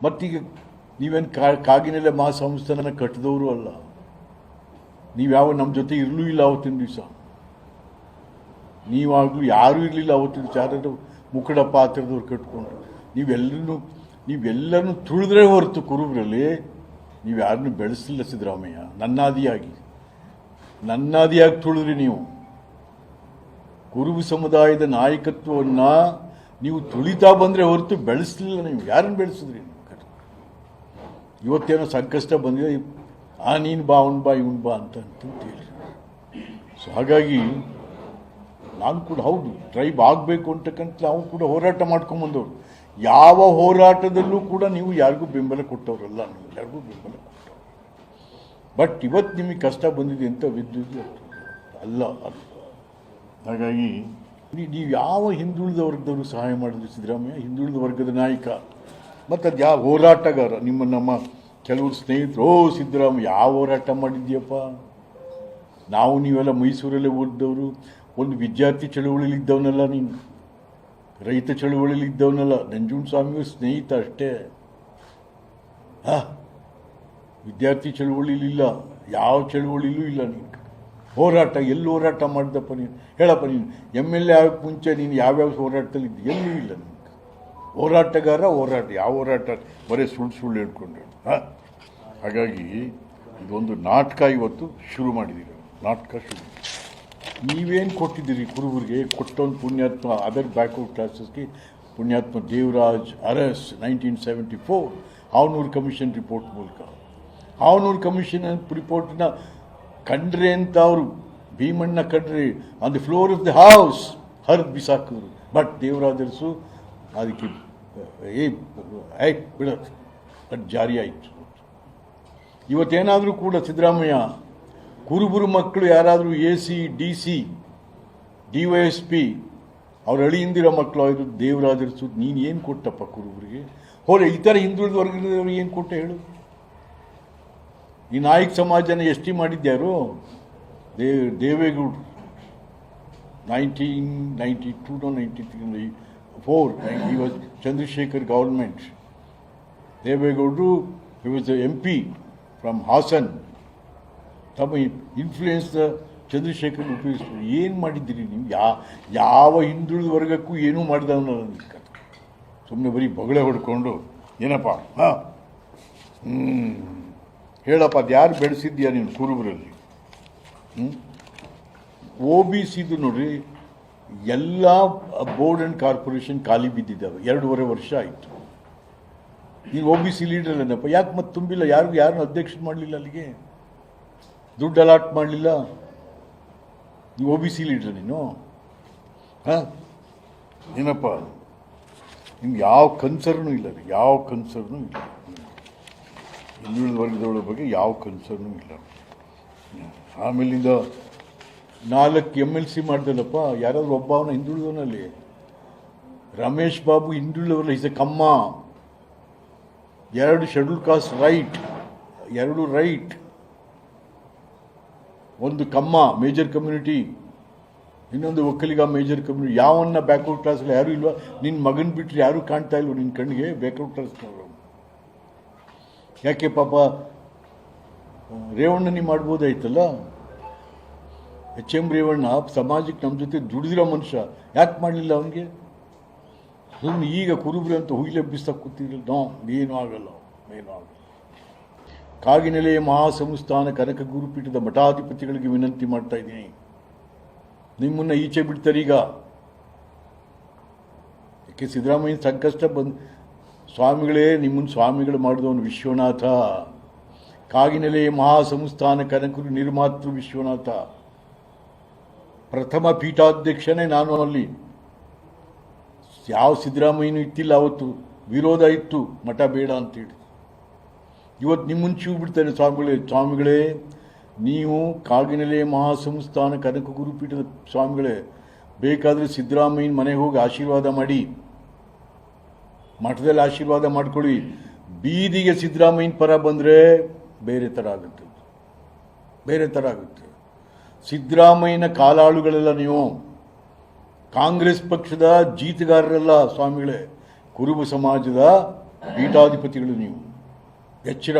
ಮತ್ತೀಗ ನೀವೇನು ಕಾಗಿನೆಲೆ ಮಹಾಸಂಸ್ಥಾನ ಕಟ್ಟಿದವರು ಅಲ್ಲ. ನೀವ್ಯಾವ ನಮ್ಮ ಜೊತೆ ಇರಲೂ ಇಲ್ಲ ಅವತ್ತಿನ ದಿವಸ. ನೀವಾಗಲೂ ಯಾರೂ ಇರಲಿಲ್ಲ ಅವತ್ತಿನ ದಿವಸ. ಯಾರಾದ್ರೂ ಮುಖಡ ಪಾತ್ರದವ್ರು ಕಟ್ಕೊಂಡ್ರು. ನೀವೆಲ್ಲರನ್ನು ತುಳಿದ್ರೆ ಹೊರತು ಕುರುಬರಲ್ಲಿ ನೀವು ಯಾರನ್ನೂ ಬೆಳೆಸಲಿಲ್ಲ ಸಿದ್ದರಾಮಯ್ಯ. ನನ್ನಾದಿಯಾಗಿ ತುಳಿದ್ರಿ ನೀವು. ಕುರುಬು ಸಮುದಾಯದ ನಾಯಕತ್ವವನ್ನು ನೀವು ತುಳಿತಾ ಬಂದರೆ ಹೊರತು ಬೆಳೆಸಲಿಲ್ಲ. ನೀವು ಯಾರನ್ನು ಬೆಳೆಸಿದ್ರಿ? ಇವತ್ತೇನೋ ಸಂಕಷ್ಟ ಬಂದಿದೆ, ನೀನು ಬಾ ಅವ್ನು ಬಾ ಇವನು ಬಾ ಅಂತ ಹೇಳಿ. ಸೊ ಹಾಗಾಗಿ ನಾನು ಕೂಡ ಹೌದು ಟ್ರೈಬ್ ಆಗಬೇಕು ಅಂತಕ್ಕಂಥ ನಾವು ಕೂಡ ಹೋರಾಟ ಮಾಡ್ಕೊಂಬಂದವರು. ಯಾವ ಹೋರಾಟದಲ್ಲೂ ಕೂಡ ನೀವು ಯಾರಿಗೂ ಬೆಂಬಲ ಕೊಟ್ಟವರಲ್ಲ. ನೀವು ಯಾರಿಗೂ ಬೆಂಬಲ ಕೊಟ್ಟವರು. ಬಟ್ ಇವತ್ತು ನಿಮಗೆ ಕಷ್ಟ ಬಂದಿದೆ ಅಂತ ವಿದ್ಯುತ್ ಅಲ್ಲ. ಹಾಗಾಗಿ ನೀವು ಯಾವ ಹಿಂದುಳಿದ ವರ್ಗದವರು ಸಹಾಯ ಮಾಡಿದ್ರು ಸಿದ್ದರಾಮಯ್ಯ? ಹಿಂದುಳಿದ ವರ್ಗದ ನಾಯಕ ಮತ್ತು ಅದು ಯಾವ ಹೋರಾಟಗಾರ? ನಮ್ಮ ಕೆಲವರು ಸ್ನೇಹಿತರು, ಸಿದ್ದರಾಮಯ್ಯ ಯಾವ ಹೋರಾಟ ಮಾಡಿದ್ಯಪ್ಪ? ನಾವು ನೀವೆಲ್ಲ ಮೈಸೂರಲ್ಲೇ ಓದಿದವರು. ಒಂದು ವಿದ್ಯಾರ್ಥಿ ಚಳುವಳಿಲಿ ಇದ್ದವನಲ್ಲ ನೀನು, ರೈತ ಚಳುವಳಿಲಿ ಇದ್ದವನಲ್ಲ. ನಂಜುಂಡಸ್ವಾಮಿಯು ಸ್ನೇಹಿತ ಅಷ್ಟೇ. ವಿದ್ಯಾರ್ಥಿ ಚಳುವಳಿಲಿಲ್ಲ, ಯಾವ ಚಳುವಳಿಲೂ ಇಲ್ಲ. ನೀನು ಹೋರಾಟ ಎಲ್ಲಿ ಹೋರಾಟ ಮಾಡಿದಪ್ಪ ನೀನು? ಹೇಳಪ್ಪ, ನೀನು MLA ಆಗೋಕ್ಕೆ ಮುಂಚೆ ನೀನು ಯಾವ್ಯಾವ ಹೋರಾಟದಲ್ಲಿ ಇದ್ದು? ಎಲ್ಲೂ ಇಲ್ಲ. ನಿಮ್ಗೆ ಹೋರಾಟಗಾರ ಯಾವ ಹೋರಾಟ? ಬರೀ ಸುಳ್ಳು ಹೇಳ್ಕೊಂಡ್ರೆ. ಹಾಗಾಗಿ ಇದೊಂದು ನಾಟಕ ಇವತ್ತು ಶುರು ಮಾಡಿದ್ದೀರಿ. ನಾಟಕ ಶುರು. ನೀವೇನು ಕೊಟ್ಟಿದ್ದೀರಿ ಕುರುಬರಿಗೆ? ಕೊಟ್ಟೊಂದು ಪುಣ್ಯಾತ್ಮ ಅದರ್ ಬ್ಯಾಕ್ವರ್ಡ್ ಕ್ಲಾಸಸ್ಗೆ ಪುಣ್ಯಾತ್ಮ ದೇವರಾಜ್ ಅರಸ್ 1974 ಹಾವನೂರು ಕಮಿಷನ್ ರಿಪೋರ್ಟ್ ಮೂಲಕ. ಹಾವನೂರು ಕಮಿಷನ್ ರಿಪೋರ್ಟ್ನ ಕಂಡ್ರೆ ಅಂತ ಅವರು Bhimanna Khandre on the floor of the house ಹರಿದು ಬಿಸಾಕಿದ್ರು. ಬಟ್ ದೇವರಾಜರಸು ಅದಕ್ಕೆ ಬಿಡೋದು ಅದು ಜಾರಿ ಆಯಿತು. ಇವತ್ತೇನಾದರೂ ಕೂಡ ಸಿದ್ದರಾಮಯ್ಯ ಕುರುಬರು ಮಕ್ಕಳು ಯಾರಾದರೂ AC, DC, DYSP ಅವ್ರ ಅಳಿಯಿಂದಿರೋ ಮಕ್ಕಳು ಆಯಿತು ದೇವರಾಜರಸು. ನೀನು ಏನು ಕೊಟ್ಟಪ್ಪ ಕುರುಬರಿಗೆ? ಈ ಥರ ಹಿಂದುಳಿದ ವರ್ಗದವ್ರಿಗೆ ಏನು ಕೊಟ್ಟ ಹೇಳು? ಈ ನಾಯಕ ಸಮಾಜನ ಎಷ್ಟಿ ಮಾಡಿದ್ಯಾರು? ದೇವೇಗೌಡರು 1992 93 he was Chandrasekhar government. ದೇವೇಗೌಡರು he was the MP from Hassan. ತಮ್ಮ ಇನ್ಫ್ಲೂಯೆನ್ಸ್ ಚಂದ್ರಶೇಖರ್ ಉಪಯೋಗಿಸ್ತಾರೆ. ಏನು ಮಾಡಿದ್ದೀರಿ ನೀವು? ಯಾವ ಹಿಂದುಳಿದ ವರ್ಗಕ್ಕೂ ಏನೂ ಮಾಡಿದವನಲ್ಲ. ಸುಮ್ಮನೆ ಬರೀ ಬೊಗಳೆ ಹೊಡ್ಕೊಂಡು ಏನಪ್ಪ ಹೇಳಪ್ಪ, ಅದು ಯಾರು ಬೆಳೆಸಿದ್ಯಾ ನೀನು ಕುರುಬರಲ್ಲಿ? OBCದು ನೋಡ್ರಿ, ಎಲ್ಲ ಬೋರ್ಡ್ ಆ್ಯಂಡ್ ಕಾರ್ಪೊರೇಷನ್ ಖಾಲಿ ಬಿದ್ದಿದ್ದಾವೆ. 2.5 ವರ್ಷ ಆಯಿತು. ನೀವು OBC ಲೀಡರ್ ಏನಪ್ಪ? ಯಾಕೆ ಮತ್ತೆ ತುಂಬಿಲ್ಲ? ಯಾರನ್ನು ಅಧ್ಯಕ್ಷ ಮಾಡಲಿಲ್ಲ? ಅಲ್ಲಿಗೆ ದುಡ್ಡು ಅಲಾಟ್ ಮಾಡಲಿಲ್ಲ? ನೀವು OBC ಲೀಡರ್ ನೀನು? ಏನಪ್ಪ ನಿಮ್ಗೆ ಯಾವ ಕನ್ಸರ್ನು ಇಲ್ಲ? ಯಾವ ಕನ್ಸರ್ನು ಇಲ್ಲ. ಹಿಂದುಳಿದ ವರ್ಗದವಳ ಬಗ್ಗೆ ಯಾವ ಕನ್ಸರ್ನು ಇಲ್ಲ. ಆಮೇಲಿಂದ 4 MLC ಮಾಡ್ದಲ್ಲಪ್ಪ. ಯಾರಾದರೂ ಒಬ್ಬವನ ಹಿಂದುಳಿದವನಲ್ಲಿ? ರಮೇಶ್ ಬಾಬು ಹಿಂದುಳಿದವರಲ್ಲ, ಈಸ್ ಎ ಕಮ್ಮ. 2 ಶೆಡ್ಯೂಲ್ ಕಾಸ್ಟ್ ರೈಟ್, 2 ರೈಟ್, 1 ಕಮ್ಮ ಮೇಜರ್ ಕಮ್ಯುನಿಟಿ, ಇನ್ನೊಂದು ಒಕ್ಕಲಿಗ ಮೇಜರ್ ಕಮ್ಯುನಿಟಿ. ಯಾವನ್ನ ಬ್ಯಾಕ್ವರ್ಡ್ ಕ್ಲಾಸಲ್ಲಿ ಯಾರೂ ಇಲ್ವಾ? ನಿನ್ನ ಮಗನ ಬಿಟ್ಟರೆ ಯಾರೂ ಕಾಣ್ತಾ ಇಲ್ವ ನಿನ್ನ ಕಣ್ಣಿಗೆ ಬ್ಯಾಕ್ವರ್ಡ್ ಕ್ಲಾಸ್ನವರು? ಯಾಕೆ ಪಾಪ ರೇವಣ್ಣ ನೀವು ಮಾಡ್ಬೋದಾಯ್ತಲ್ಲ? HM ರೇವಣ್ಣ ಸಮಾಜಕ್ಕೆ ನಮ್ಮ ಜೊತೆ ದುಡಿದಿರೋ ಮನುಷ್ಯ, ಯಾಕೆ ಮಾಡಲಿಲ್ಲ ಅವನಿಗೆ? ಸುಮ್ಮನೆ ಈಗ ಕುರುಬ್ರೆ ಅಂತ ಹುಯಿಲೆಬ್ಬಿಸ್ತಾ ಕೂತಿರಲಿಲ್ಲ. ಏನೂ ಆಗಲ್ಲ. ಕಾಗಿನೆಲೆಯ ಮಹಾಸಂಸ್ಥಾನ ಕನಕ ಗುರುಪೀಠದ ಮಠಾಧಿಪತಿಗಳಿಗೆ ವಿನಂತಿ ಮಾಡ್ತಾ ಇದ್ದೀನಿ, ನಿಮ್ಮನ್ನು ಈಚೆ ಬಿಡ್ತಾರೀಗ. ಯಾಕೆ ಸಿದ್ದರಾಮಯ್ಯ ಸಂಕಷ್ಟ ಬಂದು ಸ್ವಾಮಿಗಳೇ ನಿಮ್ಮನ್ನು ಸ್ವಾಮಿಗಳು ಮಾಡಿದವನು ವಿಶ್ವನಾಥ. ಕಾಗಿನೆಲೆಯ ಮಹಾಸಂಸ್ಥಾನ ಕನಕರು ನಿರ್ಮಾತೃ ವಿಶ್ವನಾಥ. ಪ್ರಥಮ ಪೀಠಾಧ್ಯಕ್ಷನೇ ನಾನು ಅಲ್ಲಿ. ಯಾವ ಸಿದ್ದರಾಮಯ್ಯನೂ ಇತ್ತಿಲ್ಲ. ಅವತ್ತು ವಿರೋಧ ಇತ್ತು, ಮಠ ಬೇಡ ಅಂತೇಳಿ. ಇವತ್ತು ನಿಮ್ಮನ್ನು ಚೂ ಬಿಡ್ತಾನೆ ಸ್ವಾಮಿಗಳೇ ನೀವು ಕಾಗಿನೆಲೆಯ ಮಹಾಸಂಸ್ಥಾನ ಕನಕ ಗುರುಪೀಠದ ಸ್ವಾಮಿಗಳೇ, ಬೇಕಾದರೆ ಸಿದ್ದರಾಮಯ್ಯನ ಮನೆಗೆ ಹೋಗಿ ಆಶೀರ್ವಾದ ಮಾಡಿ, ಮಠದಲ್ಲಿ ಆಶೀರ್ವಾದ ಮಾಡ್ಕೊಳ್ಳಿ. ಬೀದಿಗೆ ಸಿದ್ದರಾಮಯ್ಯನ ಪರ ಬಂದರೆ ಬೇರೆ ಥರ ಆಗುತ್ತೆ. ಸಿದ್ದರಾಮಯ್ಯನ ಕಾಲಾಳುಗಳೆಲ್ಲ ನೀವು. ಕಾಂಗ್ರೆಸ್ ಪಕ್ಷದ ಜೀತಗಾರರಲ್ಲ ಸ್ವಾಮಿಗಳೇ, ಕುರುಬ ಸಮಾಜದ ಪೀಠಾಧಿಪತಿಗಳು ನೀವು. ಎಚ್ಚರ.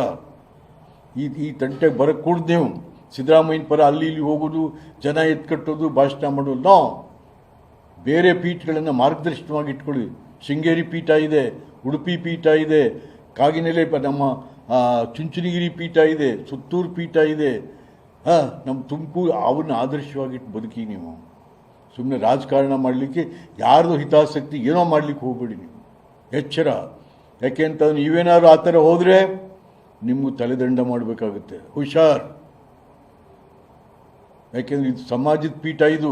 ಈ ತಂಟೆಗೆ ಬರಕ್ಕೆ ಕೂಡ್ದು ನೀವು ಸಿದ್ದರಾಮಯ್ಯನ ಪರ ಅಲ್ಲಿ ಇಲ್ಲಿ ಹೋಗೋದು, ಜನ ಎತ್ಕಟ್ಟೋದು, ಭಾಷಣ ಮಾಡೋದು. ನೋ, ಬೇರೆ ಪೀಠಗಳನ್ನು ಮಾರ್ಗದರ್ಶನವಾಗಿ ಇಟ್ಕೊಳ್ಳಿ. ಶೃಂಗೇರಿ ಪೀಠ ಇದೆ, ಉಡುಪಿ ಪೀಠ ಇದೆ, ಕಾಗಿನೆಲೆ ನಮ್ಮ ಚುಂಚನಗಿರಿ ಪೀಠ ಇದೆ, ಸುತ್ತೂರು ಪೀಠ ಇದೆ, ನಮ್ಮ ತುಮಕೂರು. ಅವನ್ನ ಆದರ್ಶವಾಗಿಟ್ಟು ಬದುಕಿ ನೀವು. ಸುಮ್ಮನೆ ರಾಜಕಾರಣ ಮಾಡಲಿಕ್ಕೆ ಯಾರ್ದು ಹಿತಾಸಕ್ತಿ ಏನೋ ಮಾಡಲಿಕ್ಕೆ ಹೋಗ್ಬೇಡಿ ನೀವು. ಎಚ್ಚರ. ಯಾಕೆಂತ ನೀವೇನಾದ್ರು ಆ ಥರ ಹೋದರೆ ನಿಮಗೂ ತಲೆದಂಡ ಮಾಡಬೇಕಾಗುತ್ತೆ. ಹುಷಾರ್. ಯಾಕೆಂದರೆ ಇದು ಸಮಾಜದ ಪೀಠ, ಇದು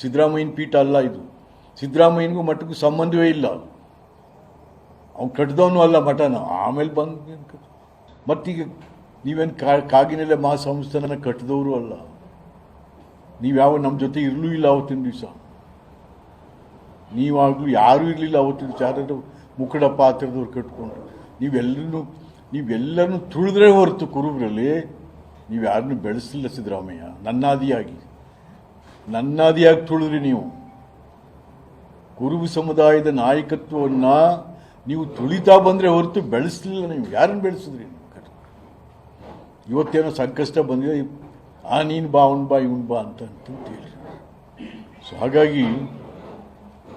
ಸಿದ್ದರಾಮಯ್ಯನ ಪೀಠ ಅಲ್ಲ. ಇದು ಸಿದ್ದರಾಮಯ್ಯನಿಗೂ ಮಠಕ್ಕೂ ಸಂಬಂಧವೇ ಇಲ್ಲ. ಅವ್ನು ಕಟ್ಟಿದವನು ಅಲ್ಲ ಮಠನ. ಆಮೇಲೆ ಬಂದು ಮತ್ತೀಗ ನೀವೇನು ಕಾಗಿನೆಲೆ ಮಹಾಸಂಸ್ಥಾನ ಕಟ್ಟಿದವರು ಅಲ್ಲ. ನೀವು ಯಾವ ನಮ್ಮ ಜೊತೆ ಇರಲೂ ಇಲ್ಲ ಅವತ್ತಿನ ದಿವಸ. ನೀವಾಗಲೂ ಯಾರೂ ಇರಲಿಲ್ಲ ಅವತ್ತಿನ ದಿವಸ. ಯಾರಾದ್ರು ಮುಖಡ ಪಾತ್ರದವ್ರು ಕಟ್ಕೊಂಡು ನೀವೆಲ್ಲರನ್ನು ತುಳಿದ್ರೆ ಹೊರತು ಕುರುಬರಲ್ಲಿ ನೀವು ಯಾರನ್ನೂ ಬೆಳೆಸಲಿಲ್ಲ. ಸಿದ್ದರಾಮಯ್ಯ ನನ್ನಾದಿಯಾಗಿ ತುಳಿದ್ರಿ ನೀವು. ಕುರುಬು ಸಮುದಾಯದ ನಾಯಕತ್ವವನ್ನು ನೀವು ತುಳಿತಾ ಬಂದರೆ ಹೊರತು ಬೆಳೆಸಲಿಲ್ಲ. ನೀವು ಯಾರನ್ನು ಬೆಳೆಸಿದ್ರಿ? ಇವತ್ತೇನೋ ಸಂಕಷ್ಟ ಬಂದಿದೆ, ನೀನು ಬಾ, ಅವ್ನು ಬಾ, ಇವನು ಬಾ ಅಂತ ಹೇಳಿ. ಸೊ ಹಾಗಾಗಿ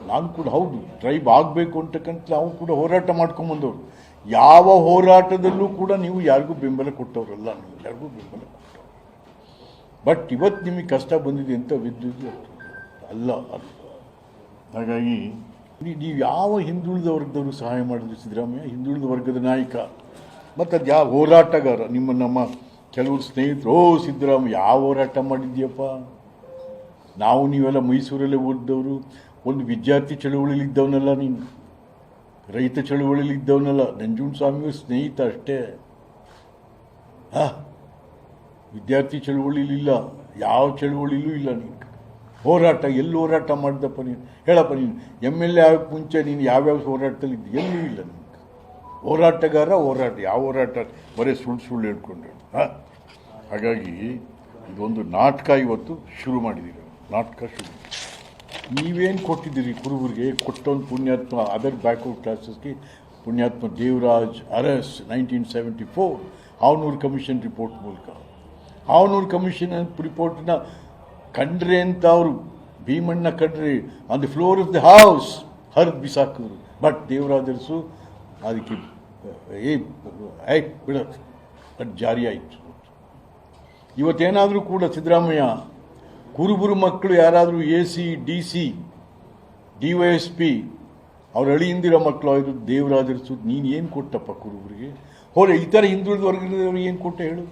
ನಾನು ಕೂಡ ಹೌದು, ಟ್ರೈಬ್ ಆಗಬೇಕು ಅಂತಕ್ಕಂಥ ನಾವು ಕೂಡ ಹೋರಾಟ ಮಾಡ್ಕೊಂಬಂದವರು. ಯಾವ ಹೋರಾಟದಲ್ಲೂ ಕೂಡ ನೀವು ಯಾರಿಗೂ ಬೆಂಬಲ ಕೊಟ್ಟವರಲ್ಲ. ನೀವು ಯಾರಿಗೂ ಬೆಂಬಲ ಕೊಟ್ಟವರು. ಬಟ್ ಇವತ್ತು ನಿಮಗೆ ಕಷ್ಟ ಬಂದಿದೆ ಅಂತ ವಿದ್ಯುತ್ ಅಲ್ಲ. ಹಾಗಾಗಿ ನೀವು ಯಾವ ಹಿಂದುಳಿದ ವರ್ಗದವರು ಸಹಾಯ ಮಾಡಿದ್ರು ಸಿದ್ದರಾಮಯ್ಯ? ಹಿಂದುಳಿದ ವರ್ಗದ ನಾಯಕ. ಮತ್ತು ಅದು ಯಾವ ಹೋರಾಟಗಾರ? ನಮ್ಮ ಕೆಲವರು ಸ್ನೇಹಿತರು, ಸಿದ್ದರಾಮಯ್ಯ ಯಾವ ಹೋರಾಟ ಮಾಡಿದ್ಯಪ್ಪ? ನಾವು ನೀವೆಲ್ಲ ಮೈಸೂರಲ್ಲೇ ಓದಿದವರು. ಒಂದು ವಿದ್ಯಾರ್ಥಿ ಚಳುವಳಿಲಿದ್ದವನಲ್ಲ ನೀನು, ರೈತ ಚಳುವಳಿಲಿದ್ದವನಲ್ಲ. ನಂಜುಂಡಸ್ವಾಮಿಯು ಸ್ನೇಹಿತ ಅಷ್ಟೇ. ವಿದ್ಯಾರ್ಥಿ ಚಳುವಳಿಲಿಲ್ಲ, ಯಾವ ಚಳುವಳಿಲೂ ಇಲ್ಲ ನೀನು. ಹೋರಾಟ ಎಲ್ಲಿ ಹೋರಾಟ ಮಾಡಿದಪ್ಪ ನೀನು? ಹೇಳಪ್ಪ, ನೀನು MLA ಆಗೋಕ್ಕೆ ಮುಂಚೆ ನೀನು ಯಾವ್ಯಾವ ಹೋರಾಟದಲ್ಲಿ ಇದ್ದು? ಎಲ್ಲೂ ಇಲ್ಲ ನಿಮ್ಗೆ. ಹೋರಾಟಗಾರ ಯಾವ ಹೋರಾಟ? ಬರೀ ಸುಳ್ಳು ಹೇಳ್ಕೊಂಡ್ರು. ಹಾಗಾಗಿ ಇದೊಂದು ನಾಟಕ ಇವತ್ತು ಶುರು ಮಾಡಿದ್ದೀರಿ. ನಾಟಕ ಶುರು. ನೀವೇನು ಕೊಟ್ಟಿದ್ದೀರಿ ಕುರುಬರಿಗೆ? ಕೊಟ್ಟೊಂದು ಪುಣ್ಯಾತ್ಮ ಅದರ್ ಬ್ಯಾಕ್ವರ್ಡ್ ಕ್ಲಾಸಸ್ಗೆ ಪುಣ್ಯಾತ್ಮ ದೇವರಾಜ್ ಅರಸ್ 1974 ಹಾವನೂರು ಕಮಿಷನ್ ರಿಪೋರ್ಟ್ ಮೂಲಕ. ಹಾವನೂರು ಕಮಿಷನ್ ರಿಪೋರ್ಟ್ನ ಕಂಡ್ರೆ ಅಂತ ಅವರು Bhimanna Khandre on the floor of the house ಹರಿದು ಬಿಸಾಕಿದ್ರು. ಬಟ್ ದೇವರಾಜ್ ಅರಸು ಅದಕ್ಕೆ ಬಿಡೋದು ಬಟ್ ಜಾರಿ ಆಯಿತು. ಇವತ್ತೇನಾದರೂ ಕೂಡ ಸಿದ್ದರಾಮಯ್ಯ ಕುರುಬರು ಮಕ್ಕಳು ಯಾರಾದರೂ AC, DC, DYSP ಅವ್ರ ಅಳಿಯಿಂದಿರೋ ಮಕ್ಕಳು ಆಯಿತು ದೇವರಾಜ್ ಅರಸು. ನೀನು ಏನು ಕೊಟ್ಟಪ್ಪ ಕುರುಬರಿಗೆ? ಈ ಥರ ಹಿಂದುಳಿದ ವರ್ಗದವರು ಏನು ಕೊಟ್ಟ ಹೇಳು?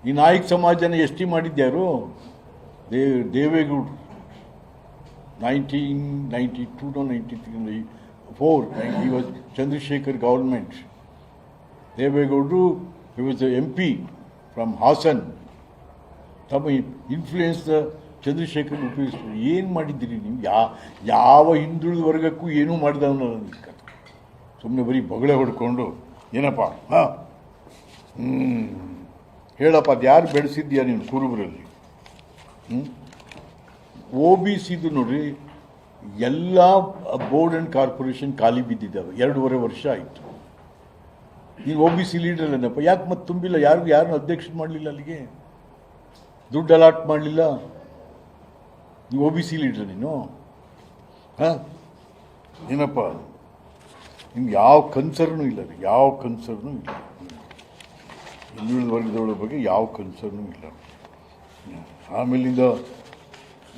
ಈ ನಾಯಕ ಸಮಾಜನ ಎಷ್ಟಿ ಮಾಡಿದ್ಯಾರು? ದೇವೇಗೌಡರು 1992 93 he was Chandrasekhar government. ದೇವೇಗೌಡರು he was a MP from Hassan. ತಮ್ಮ ಇನ್ಫ್ಲೂಯೆನ್ಸ್ ಚಂದ್ರಶೇಖರ್ ಉಪಯೋಗಿಸ್ತಾರೆ. ಏನು ಮಾಡಿದ್ದೀರಿ ನೀವು? ಯಾವ ಹಿಂದುಳಿದ ವರ್ಗಕ್ಕೂ ಏನೂ ಮಾಡಿದವನಲ್ಲ. ಸುಮ್ಮನೆ ಬರೀ ಬೊಗಳೆ ಹೊಡ್ಕೊಂಡು ಏನಪ್ಪ ಹೇಳಪ್ಪ, ಅದು ಯಾರು ಬೆಳೆಸಿದ್ಯಾ ನೀನು ಕುರುಬರಲ್ಲಿ? OBCದು ನೋಡ್ರಿ, ಎಲ್ಲ ಬೋರ್ಡ್ ಆ್ಯಂಡ್ ಕಾರ್ಪೊರೇಷನ್ ಖಾಲಿ ಬಿದ್ದಿದ್ದಾವೆ. 2.5 ವರ್ಷ ಆಯಿತು. ನೀನು OBC ಲೀಡರ್ ಏನಪ್ಪ? ಯಾಕೆ ಮತ್ತೆ ತುಂಬಿಲ್ಲ? ಯಾರನ್ನು ಅಧ್ಯಕ್ಷ ಮಾಡಲಿಲ್ಲ? ಅಲ್ಲಿಗೆ ದುಡ್ಡು ಅಲಾಟ್ ಮಾಡಲಿಲ್ಲ? ನೀವು OBC ಲೀಡರ್ ನೀನು? ಏನಪ್ಪ ನಿಮ್ಗೆ ಯಾವ ಕನ್ಸರ್ನು ಇಲ್ಲ? ಯಾವ ಕನ್ಸರ್ನು ಇಲ್ಲ. ಹಿಂದುಳಿದ ವರ್ಗದವಳ ಬಗ್ಗೆ ಯಾವ ಕನ್ಸರ್ನು ಇಲ್ಲ. ಆಮೇಲಿಂದ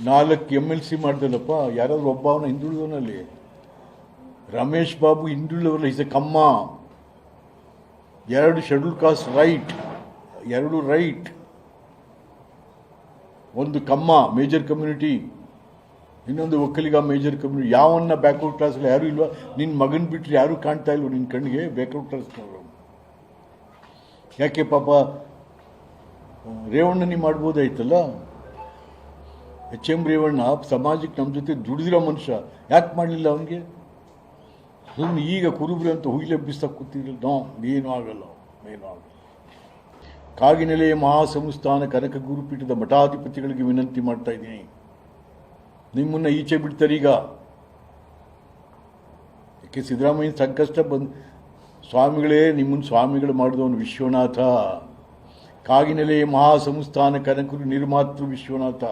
4 MLC ಮಾಡ್ದಲ್ಲಪ್ಪ. ಯಾರಾದ್ರೂ ಒಬ್ಬ ಅವನ ಹಿಂದುಳಿದವನಲ್ಲಿ? ರಮೇಶ್ ಬಾಬು ಹಿಂದುಳಿದವರಲ್ಲ, ಈಸ್ ಎ ಕಮ್ಮ. 2 ಶೆಡ್ಯೂಲ್ ಕಾಸ್ಟ್ ರೈಟ್, 2 ರೈಟ್, 1 ಕಮ್ಮ ಮೇಜರ್ ಕಮ್ಯುನಿಟಿ, ಇನ್ನೊಂದು ಒಕ್ಕಲಿಗ ಮೇಜರ್ ಕಮ್ಯುನಿಟಿ. ಯಾವನ್ನ ಬ್ಯಾಕ್ವರ್ಡ್ ಕ್ಲಾಸಲ್ಲಿ ಯಾರೂ ಇಲ್ವಾ? ನಿನ್ನ ಮಗನ ಬಿಟ್ಟರೆ ಯಾರೂ ಕಾಣ್ತಾ ಇಲ್ವ ನಿನ್ನ ಕಣ್ಣಿಗೆ ಬ್ಯಾಕ್ವರ್ಡ್ ಕ್ಲಾಸ್ನವರು? ಯಾಕೆ ಪಾಪ ರೇವಣ್ಣ ನೀವು ಮಾಡ್ಬೋದಾಯ್ತಲ್ಲ. HM ರೇವಣ್ಣ ಸಮಾಜಕ್ಕೆ ನಮ್ಮ ಜೊತೆ ದುಡಿದಿರೋ ಮನುಷ್ಯ, ಯಾಕೆ ಮಾಡಲಿಲ್ಲ ಅವನಿಗೆ? ಸುಮ್ಮನೆ ಈಗ ಕುರುಬ್ರೆ ಅಂತ ಹುಯಿಲೆಬ್ಬಿಸ್ತಾ ಕೂತಿರಲಿಲ್ಲ. ಏನೂ ಆಗಲ್ಲ. ಕಾಗಿನೆಲೆಯ ಮಹಾಸಂಸ್ಥಾನ ಕನಕ ಗುರುಪೀಠದ ಮಠಾಧಿಪತಿಗಳಿಗೆ ವಿನಂತಿ ಮಾಡ್ತಾ ಇದ್ದೀನಿ, ನಿಮ್ಮನ್ನು ಈಚೆ ಬಿಡ್ತಾರೆ. ಈಗ ಯಾಕೆ ಸಿದ್ದರಾಮಯ್ಯ ಸಂಕಷ್ಟ ಬಂದು ಸ್ವಾಮಿಗಳೇ ನಿಮ್ಮನ್ನು ಸ್ವಾಮಿಗಳು ಮಾಡಿದವನು ವಿಶ್ವನಾಥ, ಕಾಗಿನೆಲೆ ಮಹಾಸಂಸ್ಥಾನ ಕನಕರು ನಿರ್ಮಾತೃ ವಿಶ್ವನಾಥ,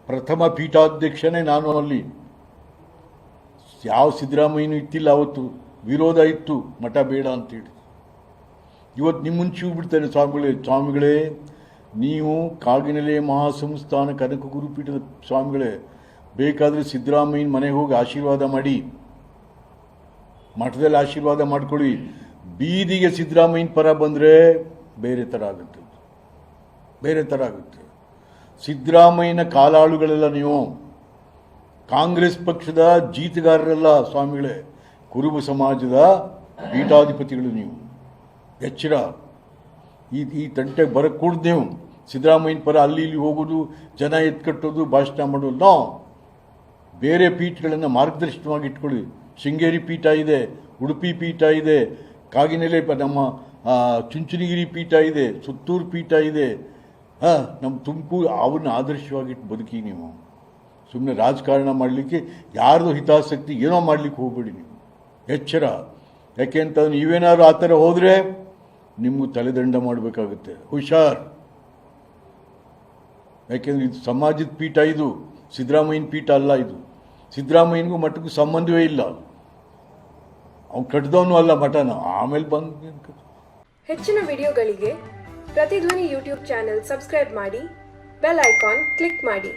ಪ್ರಥಮ ಪೀಠಾಧ್ಯಕ್ಷನೇ ನಾನು. ಅಲ್ಲಿ ಯಾವ ಸಿದ್ದರಾಮಯ್ಯನೂ ಇತ್ತಿಲ್ಲ, ಅವತ್ತು ವಿರೋಧ ಇತ್ತು, ಮಠ ಬೇಡ ಅಂತೇಳಿ. ಇವತ್ತು ನಿಮ್ಮನ್ನು ಚೂ ಬಿಡ್ತಾನೆ ಸ್ವಾಮಿಗಳೇ ನೀವು ಕಾಗಿನೆಲೆ ಮಹಾಸಂಸ್ಥಾನ ಕನಕ ಗುರುಪೀಠದ ಸ್ವಾಮಿಗಳೇ, ಬೇಕಾದರೆ ಸಿದ್ದರಾಮಯ್ಯನ ಮನೆಗೆ ಹೋಗಿ ಆಶೀರ್ವಾದ ಮಾಡಿ, ಮಠದಲ್ಲಿ ಆಶೀರ್ವಾದ ಮಾಡ್ಕೊಳ್ಳಿ. ಬೀದಿಗೆ ಸಿದ್ದರಾಮಯ್ಯನ ಪರ ಬಂದರೆ ಬೇರೆ ಥರ ಆಗುತ್ತೆ, ಬೇರೆ ಥರ ಆಗುತ್ತೆ. ಸಿದ್ದರಾಮಯ್ಯನ ಕಾಲಾಳುಗಳೆಲ್ಲ ನೀವು, ಕಾಂಗ್ರೆಸ್ ಪಕ್ಷದ ಜೀತಗಾರರೆಲ್ಲ ಸ್ವಾಮಿಗಳೇ, ಕುರುಬ ಸಮಾಜದ ಪೀಠಾಧಿಪತಿಗಳು ನೀವು. ಎಚ್ಚರ, ಈ ತಂಟೆಗೆ ಬರಕ್ಕೆ ಕೂಡ್ದು ನೀವು. ಸಿದ್ದರಾಮಯ್ಯನ ಪರ ಅಲ್ಲಿ ಇಲ್ಲಿ ಹೋಗೋದು, ಜನ ಎತ್ಕಟ್ಟೋದು, ಭಾಷಣ ಮಾಡೋದು. ನಾವು ಬೇರೆ ಪೀಠಗಳನ್ನು ಮಾರ್ಗದರ್ಶನವಾಗಿ ಇಟ್ಕೊಳ್ಳಿ. ಶೃಂಗೇರಿ ಪೀಠ ಇದೆ, ಉಡುಪಿ ಪೀಠ ಇದೆ, ಕಾಗಿನೆಲೆ ನಮ್ಮ ಚುಂಚನಗಿರಿ ಪೀಠ ಇದೆ, ಸುತ್ತೂರು ಪೀಠ ಇದೆ, ನಮ್ಮ ತುಮಕೂರು, ಅವನ್ನ ಆದರ್ಶವಾಗಿಟ್ಟು ಬದುಕಿ ನೀವು. ಸುಮ್ಮನೆ ರಾಜಕಾರಣ ಮಾಡಲಿಕ್ಕೆ ಯಾರ್ದು ಹಿತಾಸಕ್ತಿ ಏನೋ ಮಾಡಲಿಕ್ಕೆ ಹೋಗಬೇಡಿ ನೀವು. ಎಚ್ಚರ, ಯಾಕೆ ಅಂತ ನೀವೇನಾದ್ರು ಆ ಥರ ಹೋದರೆ ನಿಮಗೂ ತಲೆದಂಡ ಮಾಡಬೇಕಾಗುತ್ತೆ. ಹುಷಾರ್. ಯಾಕೆಂದರೆ ಇದು ಸಮಾಜದ ಪೀಠ, ಇದು ಸಿದ್ದರಾಮಯ್ಯನ ಪೀಠ ಅಲ್ಲ. ಇದು ಸಿದ್ದರಾಮಯ್ಯನಿಗೂ ಮಠಕ್ಕೂ ಸಂಬಂಧವೇ ಇಲ್ಲ. ಅವ್ನು ಕಟ್ಟಿದವನು ಅಲ್ಲ ಮಠನ. ಆಮೇಲೆ ಬಂದು ಹೆಚ್ಚಿನ ವಿಡಿಯೋಗಳಿಗೆ ಪ್ರತಿಧ್ವನಿ ಯೂಟ್ಯೂಬ್ ಚಾನೆಲ್ ಸಬ್ಸ್ಕ್ರೈಬ್ ಮಾಡಿ, ಬೆಲ್ ಐಕಾನ್ ಕ್ಲಿಕ್ ಮಾಡಿ.